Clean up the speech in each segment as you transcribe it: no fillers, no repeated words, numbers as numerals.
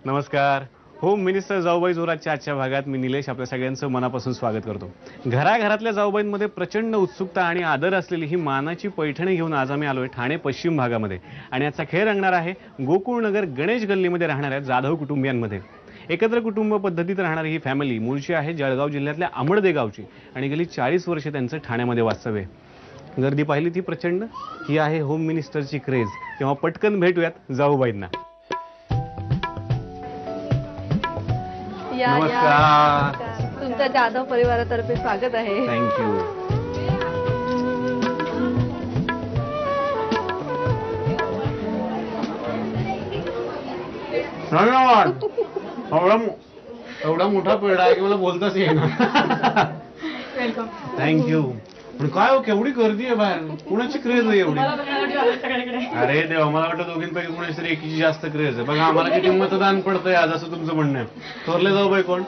नमस्कार. Home minister जाऊबाई जोराच्या आजच्या भागात मी निलेश आपल्या सगळ्यांचं मनापासून स्वागत करतो. घराघरातल्या जाऊबाईंमध्ये प्रचंड उत्सुकता आणि आदर असलेली ही मानाची पैठणी घेऊन आज आम्ही आलोय ठाणे पश्चिम भागामध्ये आणि आजचा खेळ रंगणार आहे गोकुळनगर गणेश गल्लीमध्ये राहणाऱ्या जाधव कुटुंबियांमध्ये. एकत्र कुटुंब पद्धतीत राहणारी ही फॅमिली मूळची आहे जळगाव जिल्ह्यातल्या आमळदे गावची आणि गेली 40 वर्षे त्यांचं ठाण्यामध्ये वास्तव्य आहे. गर्दी पाहिली ती प्रचंड. ही आहे होम मिनिस्टरची क्रेज. तेव्हा पटकन भेटूयात जाऊबाईंना. नमस्कार. तुमच्या जाधव परिवारातर्फे स्वागत आहे. थँक्यू. एवढा मोठा पेढा आहे की मला बोलताच येईना. वेलकम. थँक्यू. पण काय हो केवढी गर्दी आहे बाहेर. कुणाची क्रेज आहे एवढी? अरे देवा, मला वाटतं दोघींपैकी कुणाची तरी एकीची जास्त क्रेज आहे. बघा आम्हाला किती मतदान पडतंय आज असं तुमचं म्हणणं आहे. थोरले जाऊबाई कोण?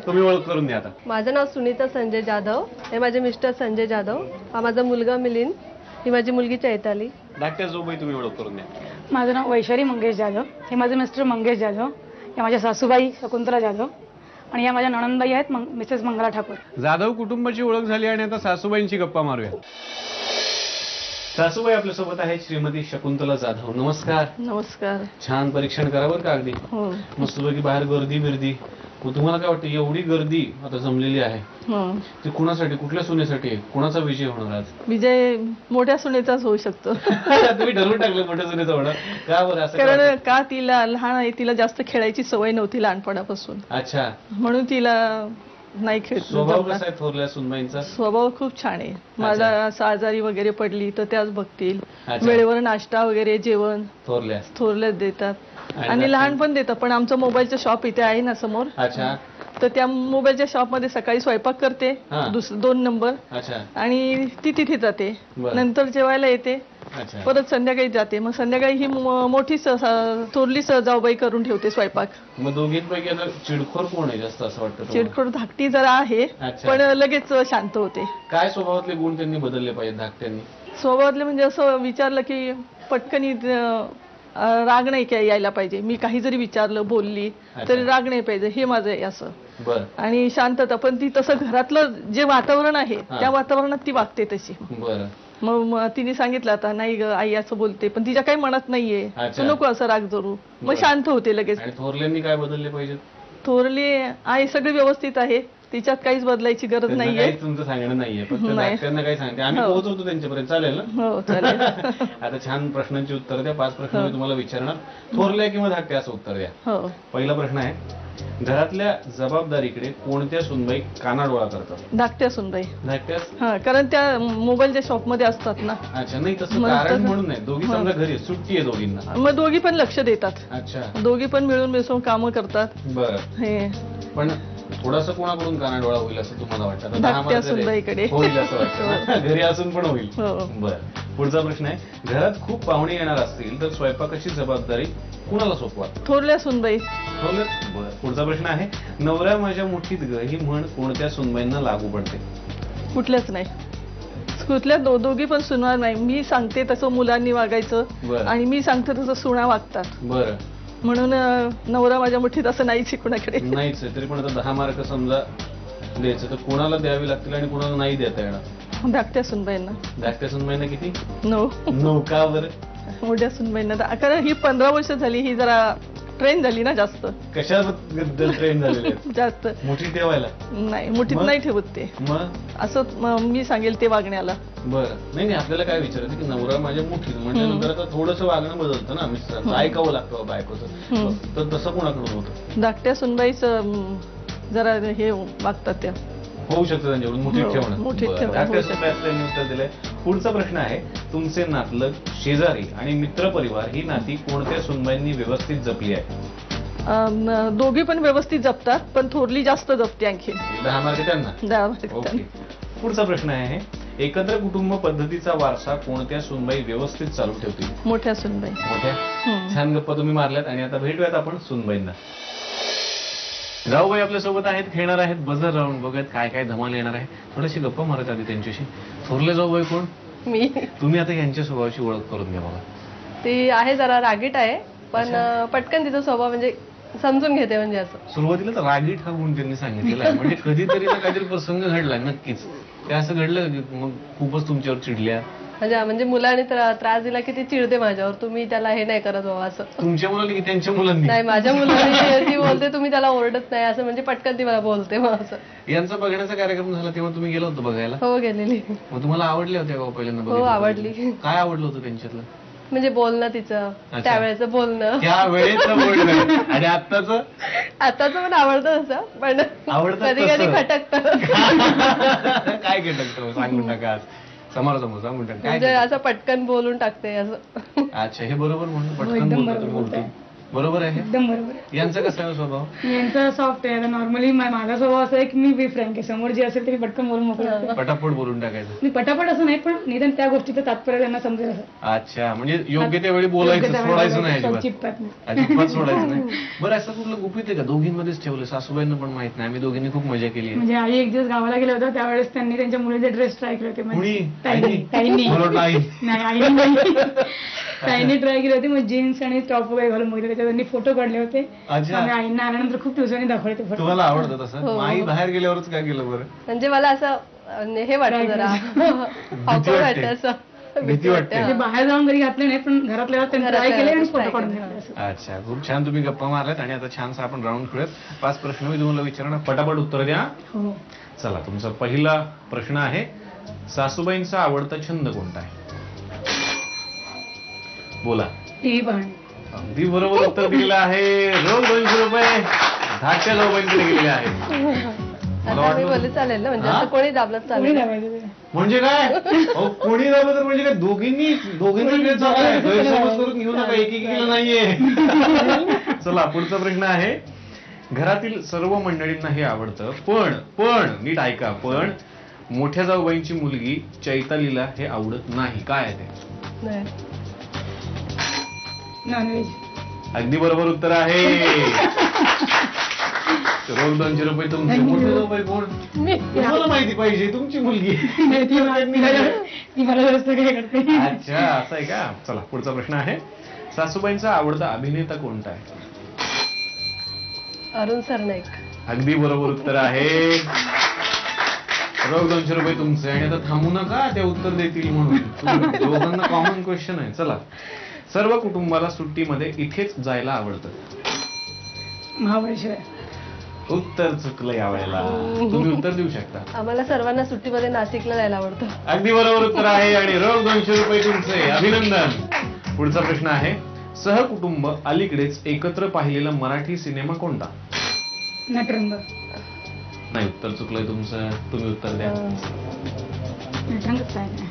तुम्ही ओळख करून द्या आता. माझं नाव सुनीता संजय जाधव. हे माझे मिस्टर संजय जाधव. हा माझा मुलगा मिलिंद. ही माझी मुलगी चैताली. धाकट्या जाऊबाई तुम्ही ओळख करून द्या. माझं नाव वैशाली मंगेश जाधव. हे माझे मिस्टर मंगेश जाधव. या माझ्या सासूबाई शकुंतला जाधव आणि या माझ्या नणंदबाई आहेत मिसेस मंगला ठाकूर. जाधव कुटुंबाची ओळख झाली आणि आता सासूबाईंची गप्पा मारूया. सासूबाई आपल्यासोबत आहेत श्रीमती शकुंतला जाधव. नमस्कार. नमस्कार. छान परीक्षण करावर का अगदी हो. मस्तपैकी बाहेर गर्दी बिर्दी. मग तुम्हाला काय वाटतं एवढी गर्दी आता जमलेली आहे ती कुणासाठी, कुठल्या सुनेसाठी, कुणाचा विजय होणार आज? विजय मोठ्या सुनेचाच होऊ शकतो. तुम्ही ठरवून टाकलं मोठ्या सुनेचा होणार का बरं असं? कारण का तिला लहान आहे, तिला जास्त खेळायची सवय नव्हती लहानपणापासून. अच्छा. म्हणून तिला नाही खेळ. स्वभाव कसा आहे थोरल्या सुनबाईंचा? स्वभाव खूप छान आहे. माझा असं आजारी वगैरे पडली तर त्याच बघतील. वेळेवर नाश्ता वगैरे जेवण थोरल्याच देतात आणि लहान पण देतात. पण आमचं मोबाईलचं शॉप इथे आहे ना समोर. अच्छा. तर त्या मोबाईलच्या शॉप मध्ये सकाळी स्वयंपाक करते 2 नंबर. अच्छा. आणि ती तिथे जाते. नंतर जेवायला येते. परत संध्याकाळी जाते. मग संध्याकाळी ही मोठी थोरली जाऊबाई करून ठेवते स्वयंपाक. मग दोघींपैकी आता चिडखोर कोण आहे जास्त असं वाटतं? चिडखोर धाकटी जरा आहे पण लगेच शांत होते. काय स्वभावातले गुण त्यांनी बदलले पाहिजे धाकट्यांनी? स्वभावातले म्हणजे असं विचारलं की पटकन राग नाही काय यायला पाहिजे. मी काही जरी विचारलं बोलली तरी राग नाही पाहिजे. हे माझं आहे असं. बरं. आणि शांतता. पण ती तसं घरातलं जे वातावरण आहे त्या वातावरणात ती वागते तशी. बरं. मग तिने सांगितलं आता नाही ग आई असं बोलते पण तिच्या काही मनात नाहीये. तू नको असं राग जरू. मग शांत होते लगेच. आणि थोरल्यांनी काय बदलले पाहिजे? थोरली आहे सगळं व्यवस्थित आहे. तिच्यात काहीच बदलायची गरज नाहीये. तुमचं सांगणं नाहीये. फक्त धाकट्यांना काय सांगते आम्ही पोहोचवतो त्यांच्यापर्यंत. चालेल ना? हो चालेल. आता छान प्रश्नांची उत्तर द्या. 5 प्रश्न मी तुम्हाला विचारणार. थोरल्या किंवा धाकट्या असं उत्तर द्या. हो. पहिला प्रश्न आहे घरातल्या जबाबदारीकडे कोणत्या सुनबाई कानाडोळा करतात? धाकट्या सुनबाई. धाकट्या? हा कारण त्या मोबाईलच्या शॉप मध्ये असतात ना. अच्छा. नाही तसं कारण म्हणून नाही. दोघी समजा घरी सुट्टी आहे दोघींना. मग दोघी पण लक्ष देतात. अच्छा. दोघी पण मिळून मिसळून कामं करतात. बरं. हे पण थोडंसं कोणाकडून कानाडोळा होईल असं तुम्हाला वाटतं? धाकट्या सुनबाईकडे होईल असं वाटतं. घरी असून पण होईल. बरं. पुढचा प्रश्न आहे घरात खूप पाहुणे येणार असतील तर स्वयंपाकाची जबाबदारी कुणाला सोपवा? थोरल्या सुनबाई. बरं. पुढचा प्रश्न आहे नवऱ्या माझ्या मुठीत ग ही म्हण कोणत्या सुनबाईंना लागू पडते? कुठल्याच नाही. कुठल्या दोघी पण सुनणार नाही. मी सांगते तसं मुलांनी वागायचं आणि मी सांगते तसं सुना वागतात. बरं. म्हणून नवरा माझ्या मुठीत असं नाहीच कुणाकडे. नाहीच. तरी पण आता 10 मार्क समजा द्यायचं तर कोणाला द्यावी लागतील आणि कोणाला नाही देता येणार? धाकट्या सुनबाईंना. धाकट्या सुनबाईंना किती? 9. का बरं? मोठ्या सुनबाईंना कारण ही 15 वर्ष झाली. ही जरा ट्रेन झाली ना जास्त. कशाबद्दल ट्रेन झालेले? जास्त मुठीत ठेवायला नाही. मुठीत नाही ठेवत ते. मग असं मी सांगेल ते वागण्याला. बरं. नाही आपल्याला काय विचारायचं की नवरा माझ्या मुठीत म्हटल्यानंतर आता थोडंसं वागणं बदलतं ना मिस्टरांचं. ऐकावं लागतं बायकोचं. तर तसं कोणाकडून होतं? धाकट्या सुनबाईच जरा हे वागतात त्या. होऊ शकतं त्यांच्याकडून मुठीत ठेवणं. धाकट्या सुनबाईंनी उत्तर दिलंय. पुढचा प्रश्न आहे तुमचे नातलग शेजारी आणि मित्र परिवार ही नाती कोणत्या सुनबाईंनी व्यवस्थित जपली आहे? दोघी पण व्यवस्थित जपतात पण थोरली जास्त जपते आणखी. 10 मार्क त्यांना. 10 मार्क. ओके. पुढचा प्रश्न आहे एकत्र कुटुंब पद्धतीचा वारसा कोणत्या सुनबाई व्यवस्थित चालू ठेवतील? मोठ्या सुनबाई. मोठ्या. छान गप्पा तुम्ही मारल्यात आणि आता भेटूयात आपण सुनबाईंना. जाऊबाई आपल्या सोबत आहेत. खेळणार आहेत बझर राऊंड. बघत काय काय धमाल येणार आहे. थोडीशी गप्पा मारत आधी त्यांच्याशी. थोरले जाऊबाई कोण? मी. तुम्ही आता यांच्या स्वभावाची ओळख करून घ्या मला. ती आहे जरा रागीट आहे पण पटकन तिचा स्वभाव म्हणजे समजून घेते म्हणजे असं. सुरुवातीला तर रागीट हा गुण त्यांनी सांगितलेला आहे, म्हणजे कधीतरी ना काहीतरी प्रसंग घडला नक्कीच, ते असं घडलं की मग खूपच तुमच्यावर चिडल्या? म्हणजे मुलाने त्रास दिला की ती चिडते माझ्यावर, तुम्ही त्याला हे नाही करत बाबा असं. तुमच्या मुलांनी की त्यांच्या मुलांनी? नाही, माझ्या मुलाने ती बोलते तुम्ही त्याला ओरडत नाही असं, म्हणजे पटकन ती मला बोलते मग असं. यांचा बघण्याचा कार्यक्रम झाला तेव्हा तुम्ही गेला होता बघायला? हो गेलेली. मग तुम्हाला आवडल्या होत्या का पहिल्यांदा हो बघितलं? आवडली. काय आवडलं होतं त्यांच्यातलं? म्हणजे बोलणं तिचं, त्यावेळेचं बोलणं. त्या वेळेचं बोलणं आणि आत्ताचं? आताच पण आवडतं तसं, पण आवडतं कधी कधी तसं? खटकतं. काय खटकतं सांगून टाका आज, समोरासमोर सांगून टाका काय म्हणजे खटकतं? असं पटकन बोलून टाकते असं. अच्छा, हे बरोबर म्हणून पटकन एकदम बोलता बरोबर तुम्ही बोलताय. उलटून. बरोबर आहे. एकदम बरोबर आहे. यांचा कसा आहे स्वभाव? यांचा सॉफ्ट आहे. आता नॉर्मली माझा स्वभाव असा आहे की मी फ्रँक आहे, समोर जे असेल ते मी पटकन बोलून मोकळं होते. पटापट बोलून टाकायचं? मी पटापट असं नाही, पण निदान त्या गोष्टीचं तात्पर्य त्यांना समजेल असं. अच्छा, म्हणजे योग्य त्यावेळी बोलायचं, सोडायचं नाही अजिबात? चिपतात नाही. अजिबात सोडायचं नाही. बरं, असं कुठलं गुपित आहे का दोघींमध्येच ठेवलं? सासूबाईंना पण माहित नाही, आम्ही दोघींनी खूप मजा केली आहे. म्हणजे आई एक दिवस गावाला गेला होता, त्यावेळेस त्यांनी त्यांच्या मुलीचे ड्रेस ट्राय केले होते. कुणी? ताईंनी. मला वाटलं आई. नाही, आईने नाही. ताईने ट्राय केले होते, मग जीन्स आणि टॉप वगैरे घालून बघितले, त्याच्यावर त्यांनी फोटो काढले होते. अच्छा. आम्ही आईंना आल्यानंतर खूप दिवसांनी दाखवले ते फोटो. तुम्हाला आवडतं तसं? हो. आई बाहेर गेल्यावरच काय केलं बरं? म्हणजे मला असं हे वाटतं जरा awkward वाटतं असं. भीती वाटते. म्हणजे बाहेर जाऊन घरी घातले नाही, पण घरातल्या त्यांनी ट्राय केले आणि फोटो काढून घेतले असं. अच्छा, खूप छान तुम्ही गप्पा मारल्यात आणि आता छानसा आपण राऊंड खेळूयात. 5 प्रश्न मी तुम्हाला विचारणार, पटापट उत्तर द्या. हो. चला, तुमचा पहिला प्रश्न आहे, सासूबाईंचा आवडता छंद कोणता आहे? बोला. टीव्ही पाहणे. अगदी बरोबर उत्तर दिलेलं आहे. रोख 200 रुपये धाकट्या जाऊबाईंकडे गेलेले आहेत. मला आता मी वाटलं बोलले चालेल ना, म्हणजे हा? असं कोणी दाबलं कोणी चालेल. दाबायचं ते? म्हणजे काय अहो, कोणी दाबलं तर म्हणजे काय दोघींचा वेळ चालू आहे. गैरसमज करून घेऊ नका, एकेकीला नाहीये. चला, पुढचा प्रश्न आहे, घरातील सर्व मंडळींना हे आवडतं, पण नीट ऐका, पण मोठ्या जाऊबाईंची मुलगी चैतालीला हे आवडत नाही. काय आहे ते? नाही. नॉनव्हेज. अगदी बरोबर उत्तर आहे. रोख 200 रुपये तुमचे. मोठे जाऊबाई कोण? तुम्हाला माहिती पाहिजे, तुमची मुलगी. ती मला जास्त काय करते. अच्छा, असं आहे का? चला, पुढचा प्रश्न आहे, सासूबाईंचा आवडता अभिनेता कोणता आहे? अरुण सरनाईक. अगदी बरोबर उत्तर आहे. रोख 200 रुपये तुमचे. आणि आता थांबू नका, ते उत्तर देतील म्हणून. दोघांना कॉमन क्वेश्चन आहे. चला, सर्व कुटुंबाला सुट्टीमध्ये इथेच जायला आवडतं? महाबळेश्वर. उत्तर चुकलं यावेळेला. तुम्ही उत्तर देऊ शकता. आम्हाला सर्वांना सुट्टीमध्ये नाशिकला जायला आवडतं. अगदी बरोबर उत्तर आहे आणि रोख 200 रुपये तुमचे. अभिनंदन. पुढचा प्रश्न आहे, सहकुटुंब अलीकडेच एकत्र पाहिलेला मराठी सिनेमा कोणता? नटरंग. नाही, उत्तर चुकलंय तुमचं. तुम्ही उत्तर द्या. नटरंगच काय नाही.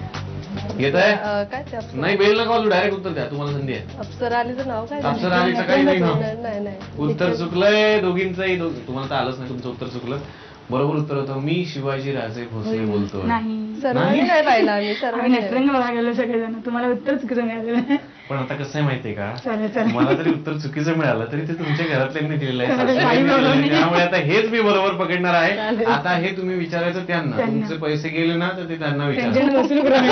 येत आहे? काय ते अप्सरा? नाही, बेल नका वाजवू, डायरेक्ट उत्तर द्या, तुम्हाला संधी आहे. अप्सरा आलीचं नाव काय? अप्सरा आलीचं काही नाही नाव. नाही. उत्तर चुकलंय दोघींचंही. तुम्हाला तर आलंच नाही, तुमचं उत्तर चुकलं. बरोबर उत्तर होतं, मी शिवाजी राजे भोसले बोलतोय. नाही. सर्वांनी नाही पाहिला आम्ही, आम्ही सर्वांनी. नटरंग बघायला गेलो सगळेजण. तुम्हाला उत्तर चुकीचं मिळालेलं. पण आता कसं आहे माहितीये का, चालेल. मला जरी उत्तर चुकीचं मिळालं तरी ते तुमच्या घरातल्यांनी दिलेलं आहे, चालेल, सासूबाईंनी काही दिलेलं आहे. problem नाही. त्यामुळे आता हेच मी बरोबर पकडणार आहे. चालेल. आता हे तुम्ही विचारायचं त्यांना. तुमचे पैसे गेले ना तर ते त्यांना विचारा. त्यांच्याकडे वसूल करून